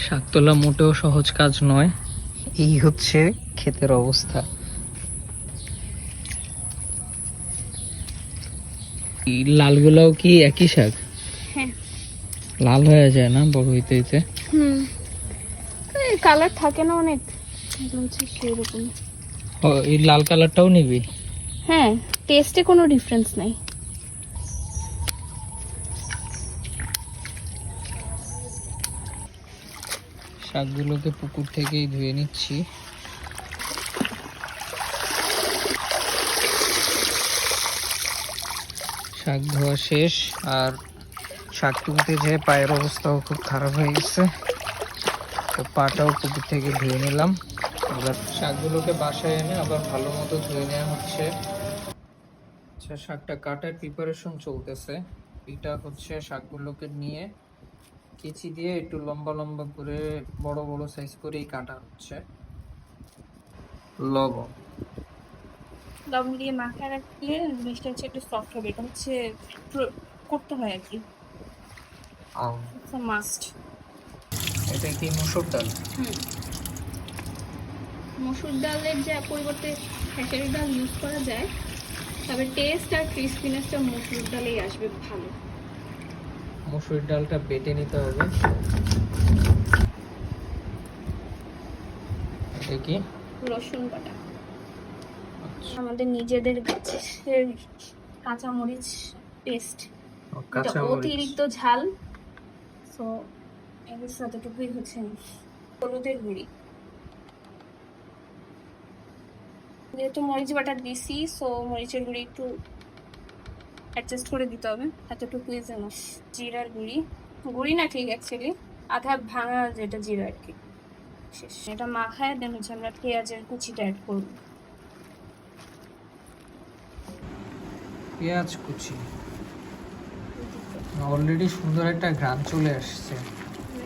শাক তোলা মোটেও সহজ কাজ নয়। এই হচ্ছে ক্ষেতের অবস্থা। এই লালগুলাও কি একই শাক? হ্যাঁ, লাল হয়ে যায় না বড় হইতে হইতে? কালার থাকে না অনেক, এগুলো হচ্ছে সেরকম। এই লাল কালারটাও নিবি? হ্যাঁ, টেস্টে কোনো ডিফারেন্স নাই। শাকগুলোকে পুকুর থেকেই ধুয়ে নিচ্ছি। শাক ধোয়া শেষ, আর শাক তুলতে যেয়ে পায়ের অবস্থাও খুব খারাপ হয়ে গেছে, তো পাটাও পুকুর থেকে ধুয়ে নিলাম। এবার শাকগুলোকে বাসায় এনে আবার ভালো মতো ধুয়ে নেওয়া হচ্ছে। আচ্ছা, শাকটা কাটার প্রিপারেশন চলতেছে। এটা হচ্ছে শাকগুলোকে নিয়ে কেচি দিয়ে একটু লম্বা লম্বা করে বড় বড় সাইজ করেই কাটা হচ্ছে। লবণ লবণ দিয়ে মাখায় রাখলে জিনিসটা হচ্ছে একটু সফট হবে। এটা হচ্ছে করতে হয় আর কি, মাস্ট। এটা কি মসুর ডাল? মসুর ডালের যে পরিবর্তে খেসারি ডাল ইউজ করা যায়, তবে টেস্ট আর ক্রিসপিনেসটা মসুর ডালেই আসবে ভালো। মসুর ডালটা বেটে নিতে হবে। এটা কি? রসুন বাটা। আমাদের নিজেদের গাছের কাঁচামরিচ পেস্ট, এটা অতিরিক্ত ঝাল, সো এর সাথেটুকুই হচ্ছে হলুদের গুঁড়ি। যেহেতু মরিচ বাটা দিছি, সো মরিচের গুঁড়ি একটু অ্যাডজাস্ট করে দিতে হবে, এতটুকুই যেন। জিরার গুঁড়ি, গুঁড়ি না ঠিক অ্যাকচুয়ালি আধা ভাঙা যেটা জিরা আর কি, শেষ। এটা মাখায় দেন হচ্ছে আমরা পেঁয়াজের কুচিটা অ্যাড করব। পেঁয়াজ কুচি অলরেডি সুন্দর একটা ঘ্রাণ চলে আসছে।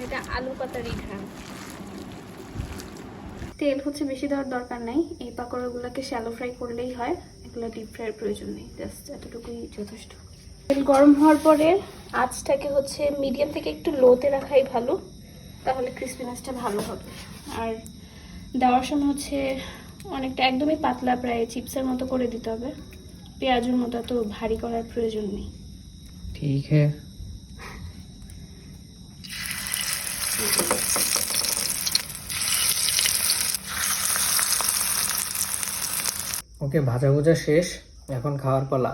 এটা আলু পাতারই ঘ্রাণ। তেল হচ্ছে বেশি দেওয়ার দরকার নাই, এই পাকোড়াগুলোকে শ্যালো ফ্রাই করলেই হয়, এগুলো ডিপ ফ্রাইয়ের প্রয়োজন নেই, জাস্ট এতটুকুই যথেষ্ট। তেল গরম হওয়ার পরে আঁচটাকে হচ্ছে মিডিয়াম থেকে একটু লোতে রাখাই ভালো, তাহলে ক্রিসপিনেসটা ভালো হবে। আর দেওয়ার সময় হচ্ছে অনেকটা একদমই পাতলা, প্রায় চিপসের মতো করে দিতে হবে, পেঁয়াজের মতো এত ভারী করার প্রয়োজন নেই। ঠিক হ্যাঁ। ওকে, ভাজা ভাজা শেষ, এখন খাওয়ার পালা।